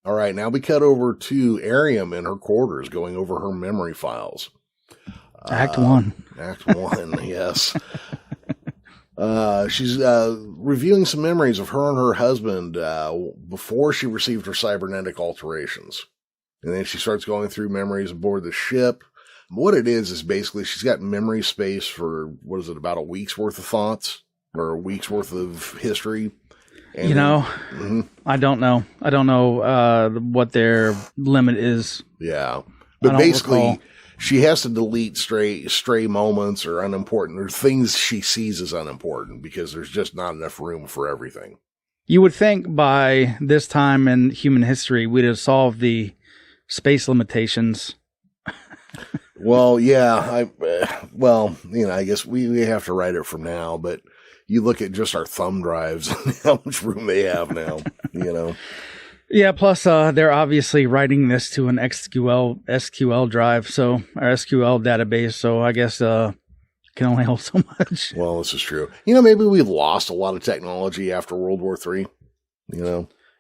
All right, now we cut over to Airiam in her quarters, going over her memory files. Act 1. Act 1, yes. She's reviewing some memories of her and her husband before she received her cybernetic alterations. And then she starts going through memories aboard the ship. What it is basically she's got memory space for, what is it, about a week's worth of thoughts? Or a week's worth of history? And I don't know. I don't know what their limit is. Yeah. But basically, she has to delete stray moments or unimportant, or things she sees as unimportant, because there's just not enough room for everything. You would think by this time in human history, we'd have solved the space limitations. Well, yeah. I guess we have to write it from now, but you look at just our thumb drives and how much room they have now, Yeah, plus they're obviously writing this to an SQL drive, or SQL database, so I guess can only hold so much. Well, this is true. Maybe we lost a lot of technology after World War III,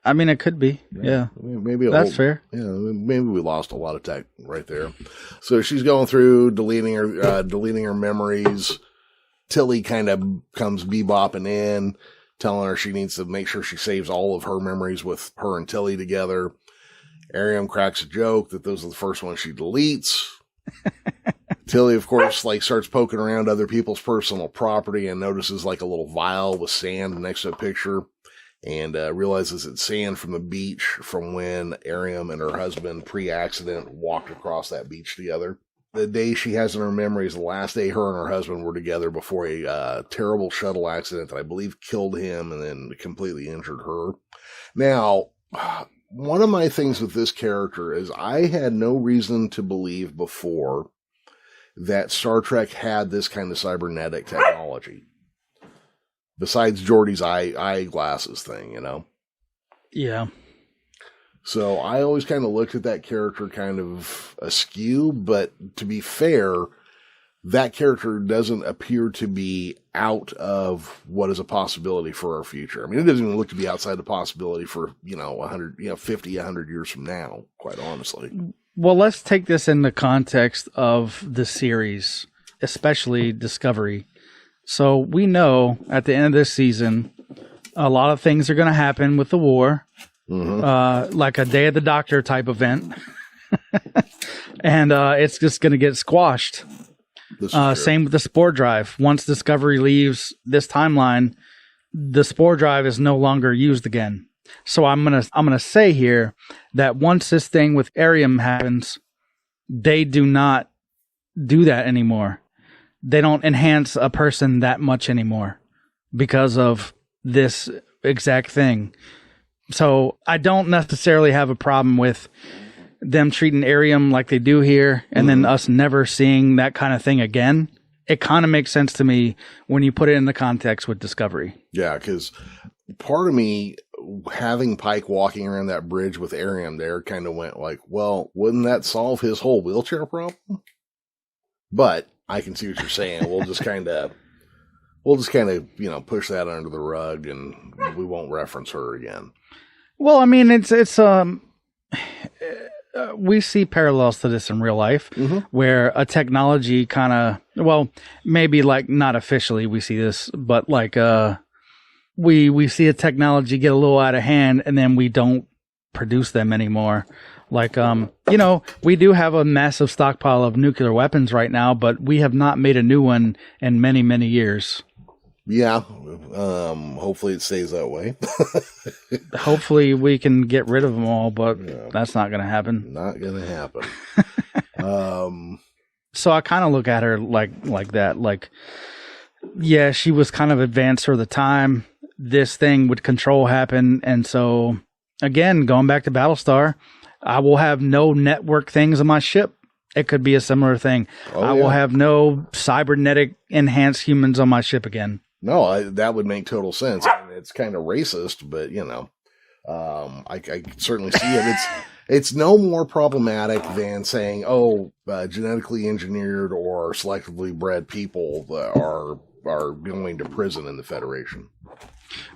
I mean, it could be. Yeah. Maybe that's fair. Yeah, maybe we lost a lot of tech right there. So she's going through deleting her memories. Tilly kind of comes bebopping in, telling her she needs to make sure she saves all of her memories with her and Tilly together. Airiam cracks a joke that those are the first ones she deletes. Tilly, of course, starts poking around other people's personal property and notices a little vial with sand next to a picture, and realizes it's sand from the beach from when Airiam and her husband pre-accident walked across that beach together. The day she has in her memory is the last day her and her husband were together before a terrible shuttle accident that I believe killed him and then completely injured her. Now, one of my things with this character is I had no reason to believe before that Star Trek had this kind of cybernetic technology. Besides Geordi's eyeglasses thing, Yeah. So I always kind of looked at that character kind of askew, but to be fair, that character doesn't appear to be out of what is a possibility for our future. I mean, it doesn't even look to be outside the possibility for, 50, 100 years from now, quite honestly. Well, let's take this in the context of the series, especially Discovery. So we know at the end of this season, a lot of things are going to happen with the war. Mm-hmm. Like a Day of the Doctor type event. And it's just going to get squashed. Same with the spore drive. Once Discovery leaves this timeline, the spore drive is no longer used again. So I'm gonna say here that once this thing with Airiam happens, they do not do that anymore. They don't enhance a person that much anymore because of this exact thing. So I don't necessarily have a problem with them treating Airiam like they do here and then us never seeing that kind of thing again. It kind of makes sense to me when you put it in the context with Discovery. Yeah, because part of me, having Pike walking around that bridge with Airiam there kind of went well, wouldn't that solve his whole wheelchair problem? But I can see what you're saying. We'll just kind of push that under the rug and we won't reference her again. Well, I mean, it's we see parallels to this in real life, where a technology kind of, maybe not officially we see this, but we see a technology get a little out of hand and then we don't produce them anymore. We do have a massive stockpile of nuclear weapons right now, but we have not made a new one in many, many years. Yeah. Hopefully it stays that way. Hopefully we can get rid of them all, but that's not going to happen. Not going to happen. So I kind of look at her like that. Yeah, she was kind of advanced for the time. This thing with control happen. And so again, going back to Battlestar, I will have no network things on my ship. It could be a similar thing. I will have no cybernetic enhanced humans on my ship again. No, that would make total sense. I mean, it's kind of racist, but I can certainly see it. It's no more problematic than saying, genetically engineered or selectively bred people are are going to prison in the Federation.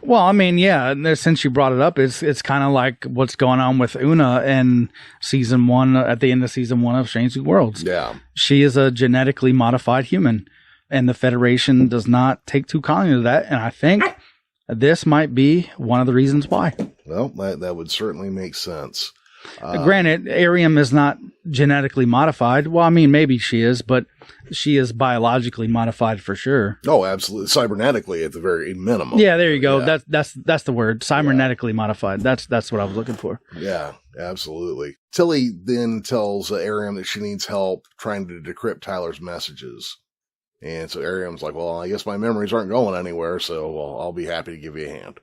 Well, I mean, yeah, since you brought it up, it's kind of like what's going on with Una in season 1, at the end of season 1 of Strange New Worlds. Yeah. She is a genetically modified human, and the Federation does not take too kindly to that, and I think this might be one of the reasons why. Well, that would certainly make sense. Granted, Airiam is not genetically modified. Well, I mean, maybe she is, but she is biologically modified for sure. Oh, absolutely. Cybernetically at the very minimum. Yeah, there you go. Yeah. That's the word. Cybernetically modified. That's what I was looking for. Yeah, absolutely. Tilly then tells Airiam that she needs help trying to decrypt Tyler's messages. And so Airiam's like, well, I guess my memories aren't going anywhere, so I'll be happy to give you a hand.